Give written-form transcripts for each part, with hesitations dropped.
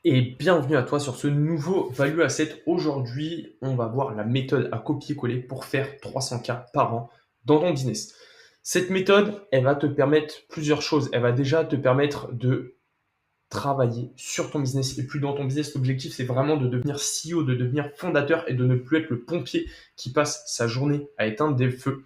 Et bienvenue à toi sur ce nouveau Value Asset. Aujourd'hui, on va voir la méthode à copier-coller pour faire 300K par an dans ton business. Cette méthode, elle va te permettre plusieurs choses. Elle va déjà te permettre de travailler sur ton business. Et puis dans ton business, l'objectif, c'est vraiment de devenir CEO, de devenir fondateur et de ne plus être le pompier qui passe sa journée à éteindre des feux.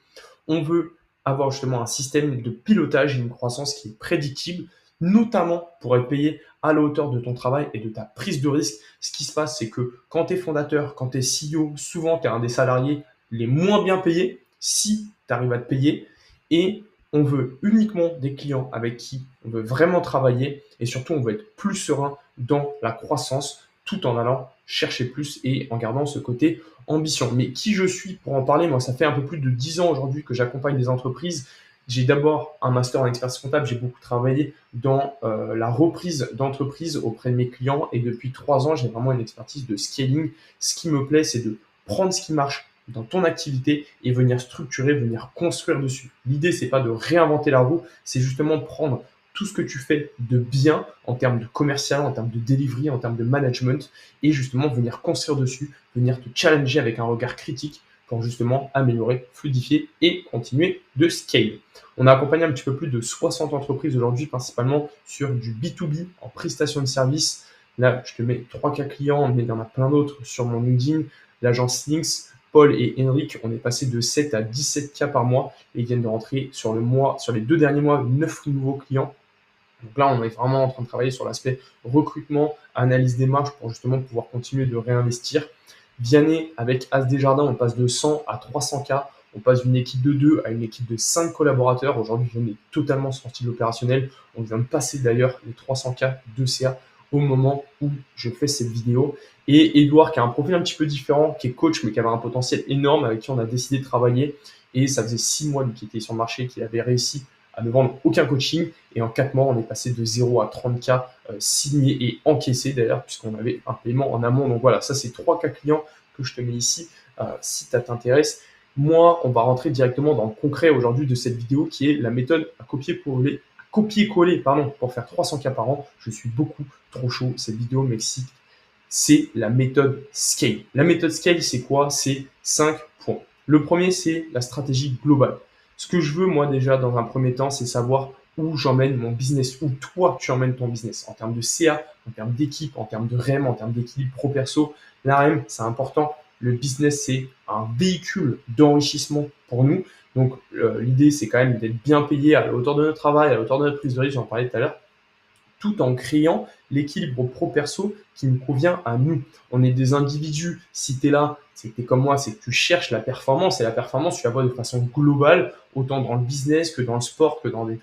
On veut avoir justement un système de pilotage et une croissance qui est prédictible, notamment pour être payé à la hauteur de ton travail et de ta prise de risque. Ce qui se passe, c'est que quand tu es fondateur, quand tu es CEO, souvent tu es un des salariés les moins bien payés si tu arrives à te payer. Et on veut uniquement des clients avec qui on veut vraiment travailler et surtout on veut être plus serein dans la croissance tout en allant chercher plus et en gardant ce côté ambition. Mais qui je suis pour en parler? Moi, ça fait un peu plus de 10 ans aujourd'hui que j'accompagne des entreprises. J'ai d'abord un master en expertise comptable, j'ai beaucoup travaillé dans la reprise d'entreprise auprès de mes clients et depuis 3 ans, j'ai vraiment une expertise de scaling. Ce qui me plaît, c'est de prendre ce qui marche dans ton activité et venir structurer, venir construire dessus. L'idée, c'est pas de réinventer la roue, c'est justement prendre tout ce que tu fais de bien en termes de commercial, en termes de delivery, en termes de management, et justement venir construire dessus, venir te challenger avec un regard critique pour justement améliorer, fluidifier et continuer de scale. On a accompagné un petit peu plus de 60 entreprises aujourd'hui, principalement sur du B2B en prestation de services. Là, je te mets 3 cas clients, mais il y en a plein d'autres sur mon LinkedIn. L'agence Lynx, Paul et Henrik, on est passé de 7 à 17 cas par mois et ils viennent de rentrer sur les 2 derniers mois, 9 nouveaux clients. Donc là, on est vraiment en train de travailler sur l'aspect recrutement, analyse des marges pour justement pouvoir continuer de réinvestir. Vianney, avec As Desjardins, on passe de 100 à 300K. On passe d'une équipe de 2 à une équipe de 5 collaborateurs. Aujourd'hui, on est totalement sorti de l'opérationnel. On vient de passer d'ailleurs les 300K de CA au moment où je fais cette vidéo. Et Edouard, qui a un profil un petit peu différent, qui est coach, mais qui avait un potentiel énorme, avec qui on a décidé de travailler. Et ça faisait 6 mois qu'il était sur le marché, qu'il avait réussi à ne vendre aucun coaching. Et en 4 mois, on est passé de 0 à 30K signés et encaissés d'ailleurs, puisqu'on avait un paiement en amont. Donc voilà, ça c'est 3 cas clients que je te mets ici si ça t'intéresse. Moi, on va rentrer directement dans le concret aujourd'hui de cette vidéo qui est la méthode à copier-coller pour faire 300K par an. Je suis beaucoup trop chaud. Cette vidéo m'excite. C'est la méthode Scale. La méthode Scale, c'est quoi? C'est 5 points. Le premier, c'est la stratégie globale. Ce que je veux, moi, déjà, dans un premier temps, c'est savoir où j'emmène mon business, où toi, tu emmènes ton business, en termes de CA, en termes d'équipe, en termes de REM, en termes d'équilibre pro-perso. La REM, c'est important. Le business, c'est un véhicule d'enrichissement pour nous. Donc, l'idée, c'est quand même d'être bien payé à la hauteur de notre travail, à la hauteur de notre prise de risque, j'en parlais tout à l'heure, tout en créant l'équilibre pro-perso qui nous convient à nous. On est des individus. Si tu es là, c'est que tu es comme moi, c'est que tu cherches la performance. Et la performance, tu la vois de façon globale, autant dans le business que dans le sport, que dans tes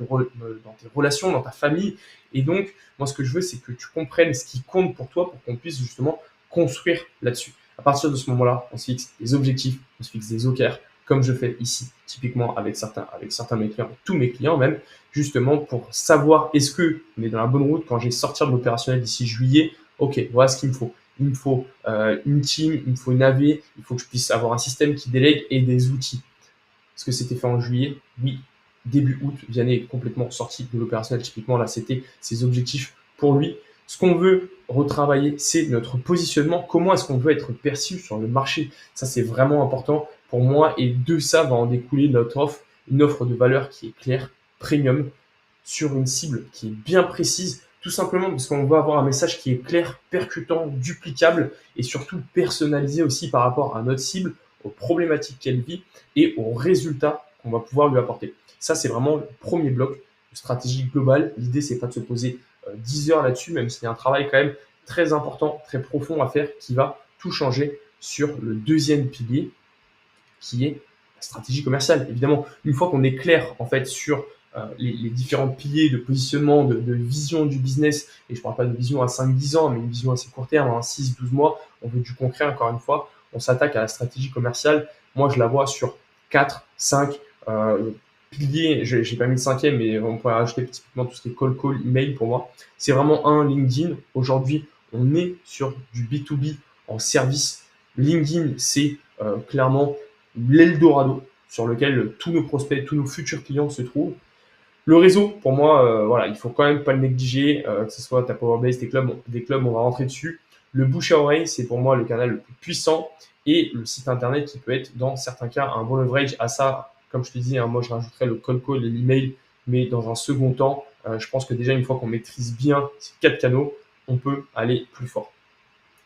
relations, dans ta famille. Et donc, moi, ce que je veux, c'est que tu comprennes ce qui compte pour toi pour qu'on puisse justement construire là-dessus. À partir de ce moment-là, on se fixe des objectifs, on se fixe des OKR, comme je fais ici, typiquement avec certains de mes clients, avec tous mes clients même, justement pour savoir est-ce que on est dans la bonne route quand j'ai sorti de l'opérationnel d'ici juillet. Ok, voilà ce qu'il me faut. Il me faut une team, il me faut une AV, il faut que je puisse avoir un système qui délègue et des outils. Est-ce que c'était fait en juillet? Oui. Début août, Vianney est complètement sorti de l'opérationnel. Typiquement, là, c'était ses objectifs pour lui. Ce qu'on veut retravailler, c'est notre positionnement. Comment est-ce qu'on veut être perçu sur le marché? Ça, c'est vraiment important pour moi. Et de ça va en découler notre offre, une offre de valeur qui est claire, premium, sur une cible qui est bien précise, tout simplement parce qu'on va avoir un message qui est clair, percutant, duplicable et surtout personnalisé aussi par rapport à notre cible, aux problématiques qu'elle vit et aux résultats qu'on va pouvoir lui apporter. Ça, c'est vraiment le premier bloc de stratégie globale. L'idée, c'est pas de se poser 10 heures là-dessus, même s'il y a un travail quand même très important, très profond à faire qui va tout changer sur le deuxième pilier qui est la stratégie commerciale. Évidemment, une fois qu'on est clair en fait sur les différents piliers de positionnement, de vision du business, et je ne parle pas de vision à 5-10 ans, mais une vision assez court terme, 6-12 mois, on veut du concret encore une fois, on s'attaque à la stratégie commerciale. Moi, je la vois sur 4, 5 piliers, je n'ai pas mis le cinquième, mais on pourrait rajouter typiquement tout ce qui est call, email pour moi. C'est vraiment un LinkedIn. Aujourd'hui, on est sur du B2B en service. LinkedIn, c'est clairement l'Eldorado sur lequel tous nos prospects, tous nos futurs clients se trouvent. Le réseau, pour moi, voilà, il faut quand même pas le négliger, que ce soit ta Powerbase, des clubs, on va rentrer dessus. Le bouche à oreille, c'est pour moi le canal le plus puissant et le site internet qui peut être, dans certains cas, un bon leverage. À ça, comme je te disais, hein, moi je rajouterais le cold call et l'email, mais dans un second temps, je pense que déjà une fois qu'on maîtrise bien ces 4 canaux, on peut aller plus fort.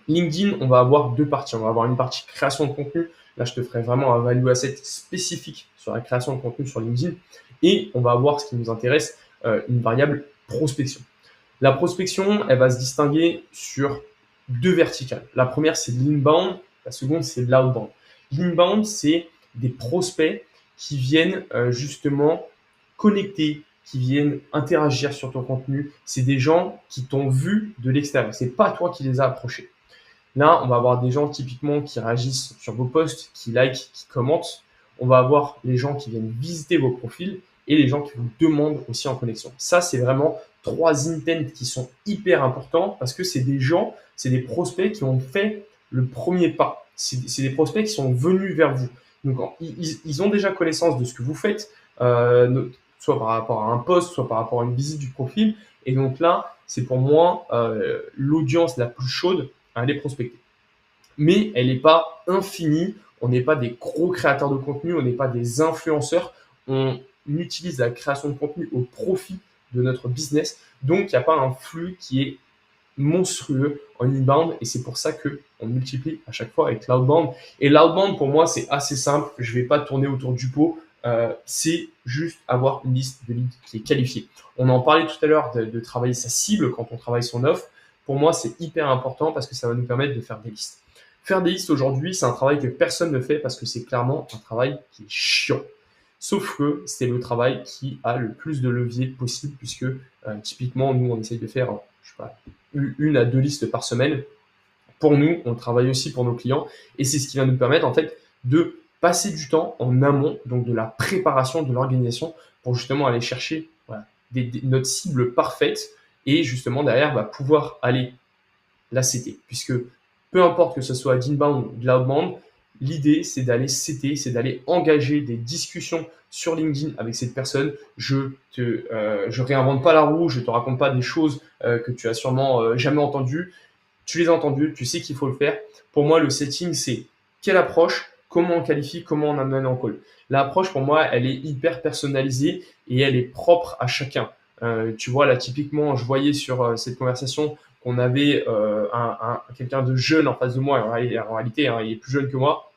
LinkedIn, on va avoir deux parties. On va avoir une partie création de contenu. Là, je te ferai vraiment un value asset spécifique sur la création de contenu sur LinkedIn. Et on va avoir ce qui nous intéresse, une variable prospection. La prospection, elle va se distinguer sur deux verticales. La première, c'est l'inbound. La seconde, c'est l'outbound. L'inbound, c'est des prospects qui viennent justement connecter, qui viennent interagir sur ton contenu. C'est des gens qui t'ont vu de l'extérieur. C'est pas toi qui les as approchés. Là, on va avoir des gens typiquement qui réagissent sur vos posts, qui likent, qui commentent. On va avoir les gens qui viennent visiter vos profils et les gens qui vous demandent aussi en connexion. Ça, c'est vraiment trois intents qui sont hyper importants parce que c'est des gens, c'est des prospects qui ont fait le premier pas. C'est des prospects qui sont venus vers vous. Donc, ils ont déjà connaissance de ce que vous faites, soit par rapport à un post, soit par rapport à une visite du profil. Et donc là, c'est pour moi l'audience la plus chaude à aller prospecter. Mais elle n'est pas infinie, on n'est pas des gros créateurs de contenu, on n'est pas des influenceurs, on utilise la création de contenu au profit de notre business, donc il n'y a pas un flux qui est monstrueux en inbound et c'est pour ça qu'on multiplie à chaque fois avec l'outbound. Et l'outbound pour moi c'est assez simple, je ne vais pas tourner autour du pot, c'est juste avoir une liste de leads qui est qualifiée. On en parlait tout à l'heure de travailler sa cible quand on travaille son offre. Pour moi, c'est hyper important parce que ça va nous permettre de faire des listes. Faire des listes aujourd'hui, c'est un travail que personne ne fait parce que c'est clairement un travail qui est chiant. Sauf que c'est le travail qui a le plus de levier possible puisque typiquement, nous, on essaye de faire, je sais pas, 1 à 2 listes par semaine. Pour nous, on travaille aussi pour nos clients et c'est ce qui va nous permettre en fait de passer du temps en amont, donc de la préparation de l'organisation pour justement aller chercher voilà, notre cible parfaite et justement derrière pouvoir aller la CT. Puisque peu importe que ce soit d'inbound ou de l'outbound, l'idée c'est d'aller CT, c'est d'aller engager des discussions sur LinkedIn avec cette personne. Je réinvente pas la roue, je te raconte pas des choses que tu as sûrement jamais entendues. Tu les as entendues, tu sais qu'il faut le faire. Pour moi, le setting, c'est quelle approche, comment on qualifie, comment on amène en call. L'approche, pour moi, elle est hyper personnalisée et elle est propre à chacun. Tu vois, là, typiquement, je voyais sur cette conversation qu'on avait quelqu'un de jeune en face de moi. En réalité, hein, il est plus jeune que moi.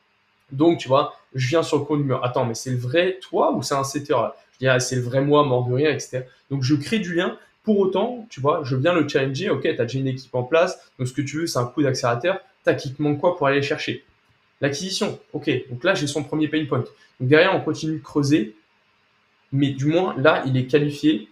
Donc, tu vois, je viens sur le coin du mur. Attends, mais c'est le vrai toi ou c'est un setter là? Je dis, ah, c'est le vrai moi, mort de rien, etc. Donc, je crée du lien. Pour autant, tu vois, je viens le challenger. Ok, tu as déjà une équipe en place. Donc, ce que tu veux, c'est un coup d'accélérateur. Tac, il te manque quoi pour aller le chercher? L'acquisition. Ok, donc là, j'ai son premier pain point. Donc, derrière, on continue de creuser. Mais du moins, là, il est qualifié.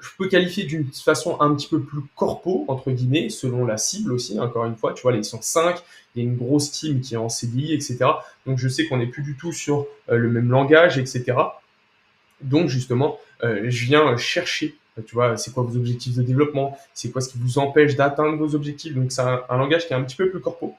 Je peux qualifier d'une façon un petit peu plus corpo, entre guillemets, selon la cible aussi, encore une fois. Tu vois, là, ils sont 5, il y a une grosse team qui est en CDI, etc. Donc, je sais qu'on n'est plus du tout sur le même langage, etc. Donc, justement, je viens chercher, tu vois, c'est quoi vos objectifs de développement, c'est quoi ce qui vous empêche d'atteindre vos objectifs. Donc, c'est un langage qui est un petit peu plus corpo.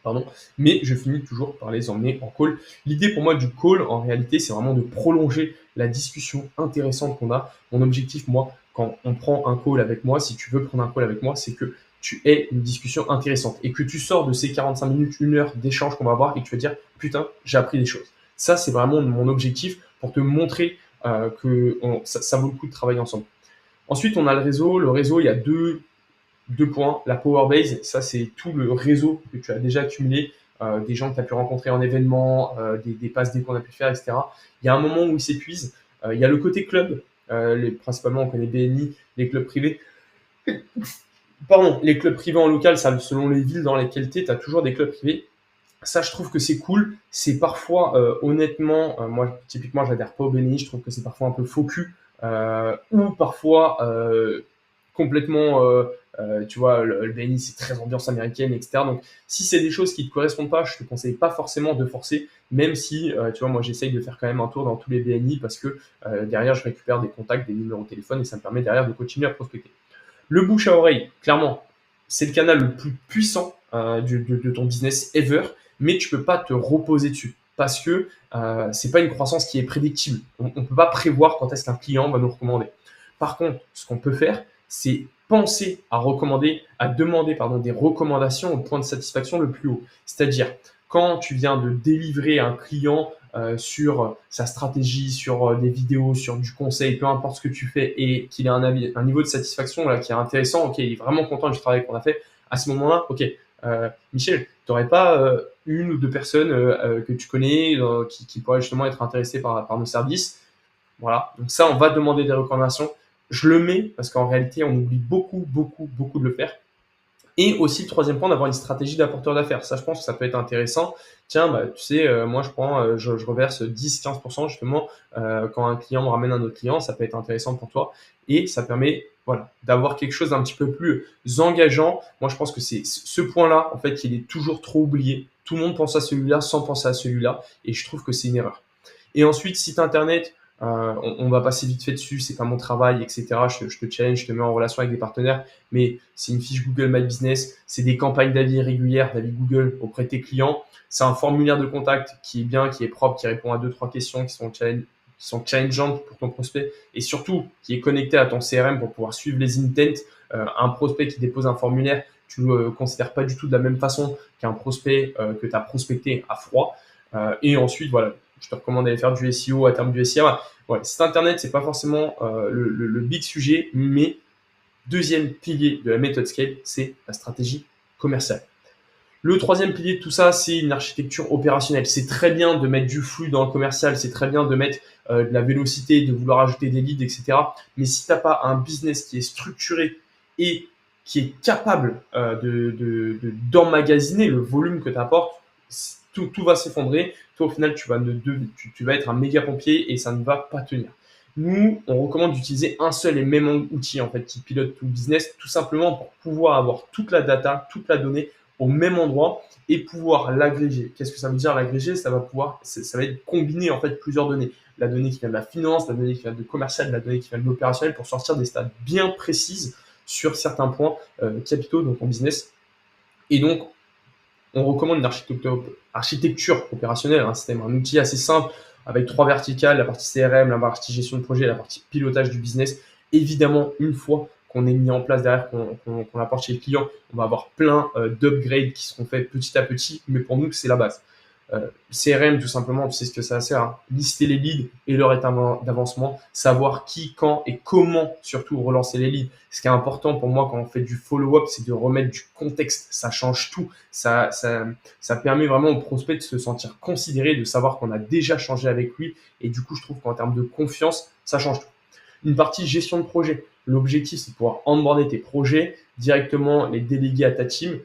Pardon, mais je finis toujours par les emmener en call. L'idée pour moi du call, en réalité, c'est vraiment de prolonger la discussion intéressante qu'on a. Mon objectif, moi, quand on prend un call avec moi, si tu veux prendre un call avec moi, c'est que tu aies une discussion intéressante et que tu sors de ces 45 minutes, 1 heure d'échange qu'on va avoir et que tu vas dire putain, j'ai appris des choses. Ça, c'est vraiment mon objectif pour te montrer que ça vaut le coup de travailler ensemble. Ensuite, on a le réseau. Le réseau, il y a deux points. La Powerbase, ça c'est tout le réseau que tu as déjà accumulé, des gens que tu as pu rencontrer en événement, des passes D qu'on a pu faire, etc. Il y a un moment où il s'épuise. Il y a le côté club, principalement on connaît BNI, les clubs privés. Pardon, les clubs privés en local, ça, selon les villes dans lesquelles tu es, tu as toujours des clubs privés. Ça, je trouve que c'est cool. C'est parfois, honnêtement, moi, typiquement, j'adhère pas au BNI. Je trouve que c'est parfois un peu faux cul. Ou parfois complètement, tu vois, le BNI, c'est très ambiance américaine, etc. Donc, si c'est des choses qui ne te correspondent pas, je ne te conseille pas forcément de forcer, même si, tu vois, moi, j'essaye de faire quand même un tour dans tous les BNI parce que derrière, je récupère des contacts, des numéros de téléphone et ça me permet derrière de continuer à prospecter. Le bouche à oreille, clairement, c'est le canal le plus puissant de ton business ever, mais tu peux pas te reposer dessus. parce que c'est pas une croissance qui est prédictible. On ne peut pas prévoir quand est-ce qu'un client va nous recommander. Par contre, ce qu'on peut faire, c'est penser à demander des recommandations au point de satisfaction le plus haut. C'est-à-dire, quand tu viens de délivrer un client sur sa stratégie, sur des vidéos, sur du conseil, peu importe ce que tu fais, et qu'il a un niveau de satisfaction là, qui est intéressant, ok, il est vraiment content du travail qu'on a fait, à ce moment-là, ok, Michel, tu n'aurais pas une ou deux personnes que tu connais qui pourraient justement être intéressées par nos services. Voilà, donc ça, on va demander des recommandations. Je le mets parce qu'en réalité, on oublie beaucoup, beaucoup, beaucoup de le faire. Et aussi, le troisième point, d'avoir une stratégie d'apporteur d'affaires. Ça, je pense que ça peut être intéressant. Tiens, tu sais, moi, je reverse 10-15% justement quand un client me ramène un autre client. Ça peut être intéressant pour toi. Et ça permet, voilà, d'avoir quelque chose d'un petit peu plus engageant. Moi, je pense que c'est ce point-là, en fait, qu'il est toujours trop oublié. Tout le monde pense à celui-là sans penser à celui-là. Et je trouve que c'est une erreur. Et ensuite, site internet, on va passer vite fait dessus, c'est pas mon travail, etc. Je te challenge, je te mets en relation avec des partenaires, mais c'est une fiche Google My Business, c'est des campagnes d'avis régulières, d'avis Google auprès de tes clients. C'est un formulaire de contact qui est bien, qui est propre, qui répond à 2-3 questions qui sont challengeantes pour ton prospect et surtout qui est connecté à ton CRM pour pouvoir suivre les intents. Un prospect qui dépose un formulaire, tu ne le considères pas du tout de la même façon qu'un prospect que tu as prospecté à froid. Et ensuite, voilà, je te recommande d'aller faire du SEO à terme du SEA. Ouais, site internet, c'est pas forcément le big sujet, mais deuxième pilier de la méthode Scale, c'est la stratégie commerciale. Le troisième pilier de tout ça, c'est une architecture opérationnelle. C'est très bien de mettre du flux dans le commercial, c'est très bien de mettre de la vélocité, de vouloir ajouter des leads, etc. Mais si tu n'as pas un business qui est structuré et qui est capable d'emmagasiner le volume que tu apportes, tout va s'effondrer. Toi, au final, tu vas être un méga pompier et ça ne va pas tenir. Nous, on recommande d'utiliser un seul et même outil en fait qui pilote tout le business, tout simplement pour pouvoir avoir toute la data, toute la donnée au même endroit et pouvoir l'agréger. Qu'est-ce que ça veut dire l'agréger? Ça va être combiné en fait plusieurs données. La donnée qui vient de la finance, la donnée qui vient de commercial, la donnée qui vient de l'opérationnel pour sortir des stats bien précises sur certains points capitaux dans ton business. Et donc, on recommande une architecture opérationnelle, un système, un outil assez simple avec 3 verticales, la partie CRM, la partie gestion de projet, la partie pilotage du business. Évidemment, une fois qu'on est mis en place derrière, qu'on l'apporte chez le client, on va avoir plein d'upgrades qui seront faits petit à petit, mais pour nous, c'est la base. CRM, tout simplement, tu sais ce que ça sert, hein. Lister les leads et leur état d'avancement, savoir qui, quand et comment surtout relancer les leads. Ce qui est important pour moi quand on fait du follow-up, c'est de remettre du contexte. Ça change tout. Ça permet vraiment au prospect de se sentir considéré, de savoir qu'on a déjà changé avec lui. Et du coup, je trouve qu'en termes de confiance, ça change tout. Une partie gestion de projet. L'objectif, c'est de pouvoir onboarder tes projets, directement les déléguer à ta team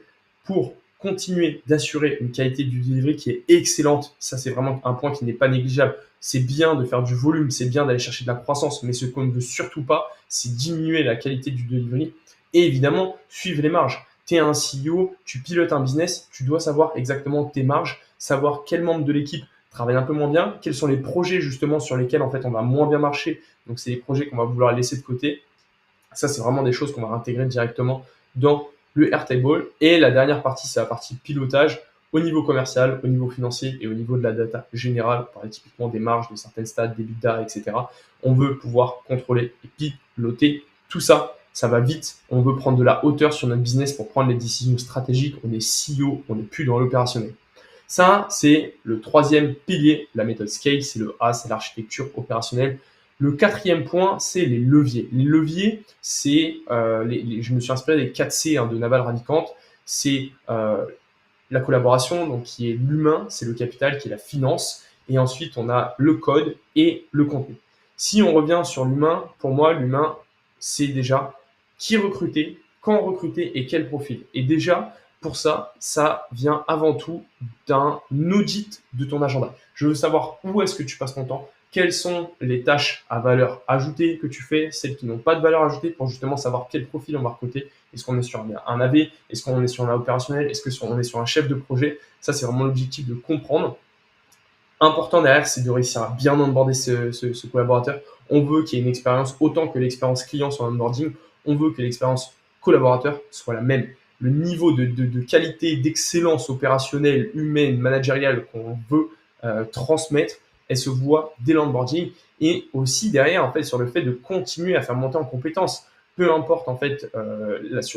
pour continuer d'assurer une qualité du delivery qui est excellente. Ça, c'est vraiment un point qui n'est pas négligeable. C'est bien de faire du volume, c'est bien d'aller chercher de la croissance, mais ce qu'on ne veut surtout pas, c'est diminuer la qualité du delivery et évidemment suivre les marges. Tu es un CEO, tu pilotes un business, tu dois savoir exactement tes marges, savoir quel membre de l'équipe travaille un peu moins bien, quels sont les projets justement sur lesquels en fait on va moins bien marcher. Donc c'est des projets qu'on va vouloir laisser de côté. Ça, c'est vraiment des choses qu'on va intégrer directement dans le Airtable. Et la dernière partie, c'est la partie pilotage au niveau commercial, au niveau financier et au niveau de la data générale. On parlait typiquement des marges, de certaines stats, des bidas, etc. On veut pouvoir contrôler et piloter tout ça. Ça va vite. On veut prendre de la hauteur sur notre business pour prendre les décisions stratégiques. On est CEO, on n'est plus dans l'opérationnel. Ça, c'est le troisième pilier de la méthode Scale. C'est le A, c'est l'architecture opérationnelle. Le quatrième point, c'est les leviers. Les leviers, c'est, je me suis inspiré des 4 C de Naval Ravikant. C'est la collaboration, donc qui est l'humain, c'est le capital, qui est la finance. Et ensuite, on a le code et le contenu. Si on revient sur l'humain, pour moi, l'humain, c'est déjà qui recruter, quand recruter et quel profil. Et déjà, pour ça, ça vient avant tout d'un audit de ton agenda. Je veux savoir où est-ce que tu passes ton temps, quelles sont les tâches à valeur ajoutée que tu fais, celles qui n'ont pas de valeur ajoutée pour justement savoir quel profil on va recruter. Est-ce qu'on est sur un AV? Est-ce qu'on est sur un opérationnel? Est-ce qu'on est sur un chef de projet? Ça, c'est vraiment l'objectif de comprendre. Important derrière, c'est de réussir à bien onboarder ce collaborateur. On veut qu'il y ait une expérience autant que l'expérience client sur l'onboarding. On veut que l'expérience collaborateur soit la même. Le niveau de qualité, d'excellence opérationnelle, humaine, managériale qu'on veut transmettre, elle se voit dès l'onboarding et aussi derrière, en fait, sur le fait de continuer à faire monter en compétences. Peu importe, en fait,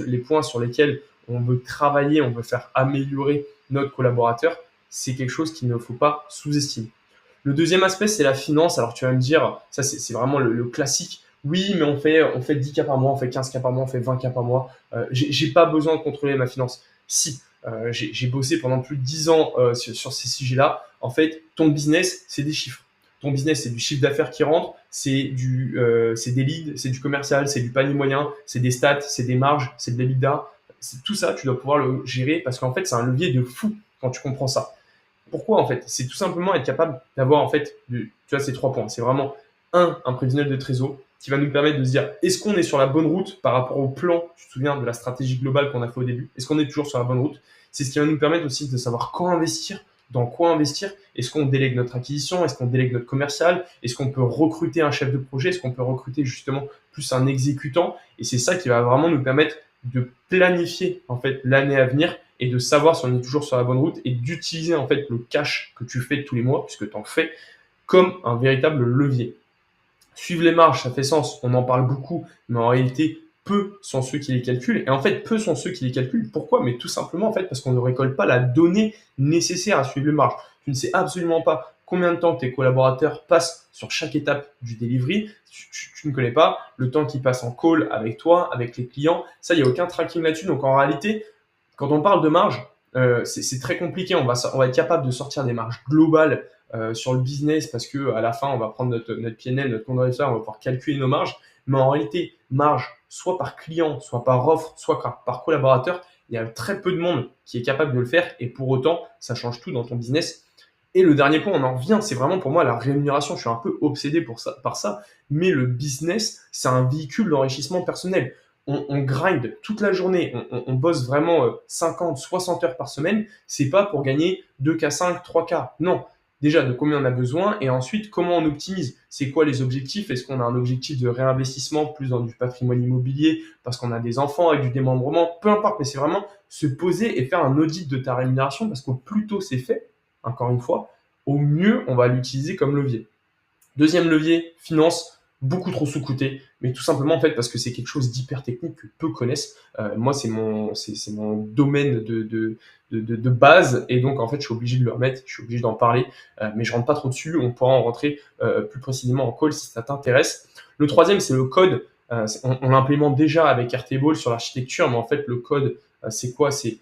les points sur lesquels on veut travailler, on veut faire améliorer notre collaborateur, c'est quelque chose qu'il ne faut pas sous-estimer. Le deuxième aspect, c'est la finance. Alors, tu vas me dire, ça, c'est vraiment le classique. Oui, mais on fait 10 cas par mois, on fait 15 cas par mois, on fait 20 cas par mois. J'ai pas besoin de contrôler ma finance. Si, j'ai bossé pendant plus de 10 ans sur ces sujets-là. En fait, ton business, c'est des chiffres. Ton business, c'est du chiffre d'affaires qui rentre, c'est des leads, c'est du commercial, c'est du panier moyen, c'est des stats, c'est des marges, c'est de l'EBITDA. Tout ça, tu dois pouvoir le gérer parce qu'en fait, c'est un levier de fou quand tu comprends ça. Pourquoi en fait? C'est tout simplement être capable d'avoir en fait, tu vois, ces 3 points. C'est vraiment un prévisionnel de trésor qui va nous permettre de se dire est-ce qu'on est sur la bonne route par rapport au plan, tu te souviens de la stratégie globale qu'on a fait au début? Est-ce qu'on est toujours sur la bonne route? C'est ce qui va nous permettre aussi de savoir quand investir, dans quoi investir. Est-ce qu'on délègue notre acquisition? Est-ce qu'on délègue notre commercial? Est-ce qu'on peut recruter un chef de projet? Est-ce qu'on peut recruter justement plus un exécutant? Et c'est ça qui va vraiment nous permettre de planifier en fait l'année à venir et de savoir si on est toujours sur la bonne route et d'utiliser en fait le cash que tu fais tous les mois, puisque tu en fais, comme un véritable levier. Suivre les marges, ça fait sens, on en parle beaucoup, mais en réalité, peu sont ceux qui les calculent. Et en fait, peu sont ceux qui les calculent. Pourquoi? Mais tout simplement en fait parce qu'on ne récolte pas la donnée nécessaire à suivre les marges. Tu ne sais absolument pas combien de temps tes collaborateurs passent sur chaque étape du delivery. Tu ne connais pas le temps qu'ils passent en call avec toi, avec les clients. Ça, il n'y a aucun tracking là-dessus. Donc en réalité, quand on parle de marge, c'est très compliqué. On va être capable de sortir des marges globales sur le business parce que à la fin, on va prendre notre PNL, notre compte de résultat, on va pouvoir calculer nos marges. Mais en réalité, marge, soit par client, soit par offre, soit par collaborateur, il y a très peu de monde qui est capable de le faire et pour autant, ça change tout dans ton business. Et le dernier point, on en revient, c'est vraiment pour moi la rémunération. Je suis un peu obsédé par ça, mais le business, c'est un véhicule d'enrichissement personnel. On grind toute la journée, on bosse vraiment 50, 60 heures par semaine. C'est pas pour gagner 2K5, 3K. Non. Déjà, de combien on a besoin et ensuite, comment on optimise. C'est quoi les objectifs? Est-ce qu'on a un objectif de réinvestissement plus dans du patrimoine immobilier parce qu'on a des enfants avec du démembrement? Peu importe, mais c'est vraiment se poser et faire un audit de ta rémunération parce qu'au plus tôt c'est fait, encore une fois, au mieux on va l'utiliser comme levier. Deuxième levier, finance, beaucoup trop sous-coté, mais tout simplement en fait parce que c'est quelque chose d'hyper technique que peu connaissent. Moi, c'est mon domaine de base et donc en fait je suis obligé de le remettre, je suis obligé d'en parler, mais je rentre pas trop dessus. On pourra en rentrer plus précisément en call si ça t'intéresse. Le troisième, c'est le code. On l'implémente déjà avec Airtable sur l'architecture, mais en fait le code, c'est quoi? C'est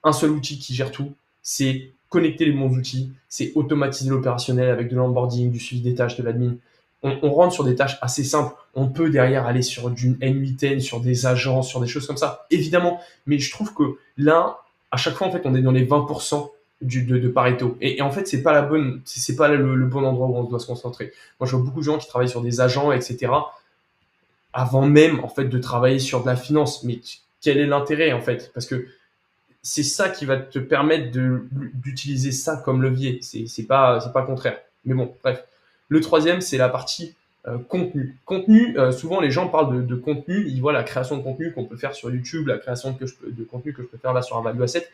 un seul outil qui gère tout. C'est connecter les bons outils, c'est automatiser l'opérationnel avec de l'onboarding, du suivi des tâches, de l'admin. On rentre sur des tâches assez simples. On peut derrière aller sur du N8N, sur des agences, sur des choses comme ça, évidemment. Mais je trouve que là, à chaque fois, en fait, on est dans les 20% de Pareto. Et en fait, c'est pas c'est pas le bon endroit où on doit se concentrer. Moi, je vois beaucoup de gens qui travaillent sur des agents, etc. avant même, en fait, de travailler sur de la finance. Mais quel est l'intérêt, en fait? Parce que c'est ça qui va te permettre d'utiliser ça comme levier. C'est pas contraire. Mais bon, bref. Le troisième, c'est la partie contenu. Contenu, souvent les gens parlent de contenu, ils voient la création de contenu qu'on peut faire sur YouTube, la création de contenu que je peux faire là sur un Value Asset.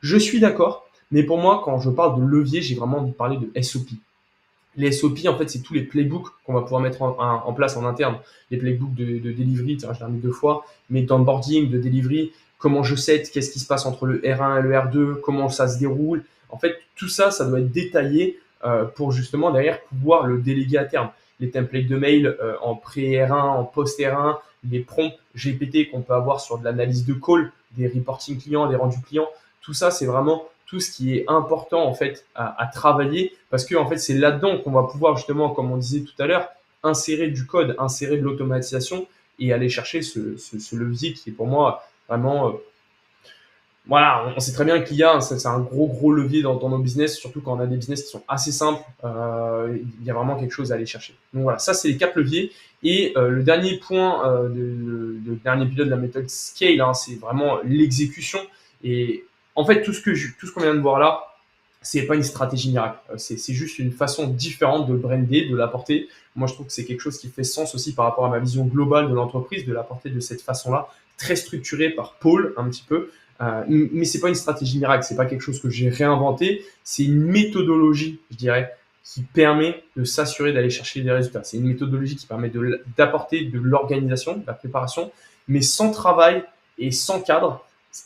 Je suis d'accord, mais pour moi, quand je parle de levier, j'ai vraiment envie de parler de SOP. Les SOP, en fait, c'est tous les playbooks qu'on va pouvoir mettre en place en interne. Les playbooks de delivery, je l'ai remis 2 fois, mais d'onboarding, de delivery, comment je set, qu'est-ce qui se passe entre le R1 et le R2, comment ça se déroule. En fait, tout ça, ça doit être détaillé pour justement derrière pouvoir le déléguer à terme. Les templates de mail en pré-R1, en post-R1, les prompts GPT qu'on peut avoir sur de l'analyse de call, des reporting clients, des rendus clients. Tout ça, c'est vraiment tout ce qui est important en fait à travailler parce que en fait c'est là-dedans qu'on va pouvoir justement, comme on disait tout à l'heure, insérer du code, insérer de l'automatisation et aller chercher ce levier qui est pour moi vraiment voilà, on sait très bien que l'IA, c'est un gros levier dans nos business, surtout quand on a des business qui sont assez simples. Il y a vraiment quelque chose à aller chercher. Donc voilà, ça c'est les 4 leviers. Et le dernier point, le dernier pilote de la méthode Scale, hein, c'est vraiment l'exécution. Et en fait, tout ce qu'on vient de voir là, c'est pas une stratégie miracle. C'est juste une façon différente de brander, de l'apporter. Moi, je trouve que c'est quelque chose qui fait sens aussi par rapport à ma vision globale de l'entreprise, de l'apporter de cette façon-là, très structurée par pôle un petit peu. Mais c'est pas une stratégie miracle, c'est pas quelque chose que j'ai réinventé, c'est une méthodologie, je dirais, qui permet de s'assurer d'aller chercher des résultats. C'est une méthodologie qui permet d'apporter de l'organisation, de la préparation, mais sans travail et sans cadre,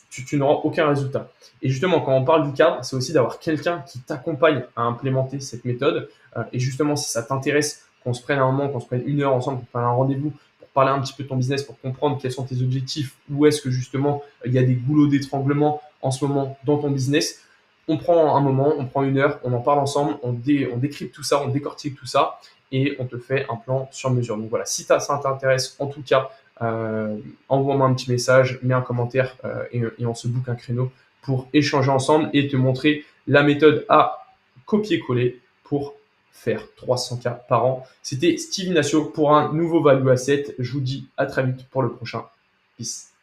tu n'auras aucun résultat. Et justement, quand on parle du cadre, c'est aussi d'avoir quelqu'un qui t'accompagne à implémenter cette méthode. Et justement, si ça t'intéresse, qu'on se prenne un moment, qu'on se prenne 1 heure ensemble, qu'on prenne un rendez-vous pour parler un petit peu de ton business, pour comprendre quels sont tes objectifs, où est-ce que justement il y a des goulots d'étranglement en ce moment dans ton business. On prend un moment, on prend 1 heure, on en parle ensemble, on décrypte tout ça, on décortique tout ça et on te fait un plan sur mesure. Donc voilà, si ça t'intéresse, en tout cas, envoie-moi un petit message, mets un commentaire et on se book un créneau pour échanger ensemble et te montrer la méthode à copier-coller pour faire 300K par an. C'était Steve Ignacio pour un nouveau Value Asset. Je vous dis à très vite pour le prochain. Peace.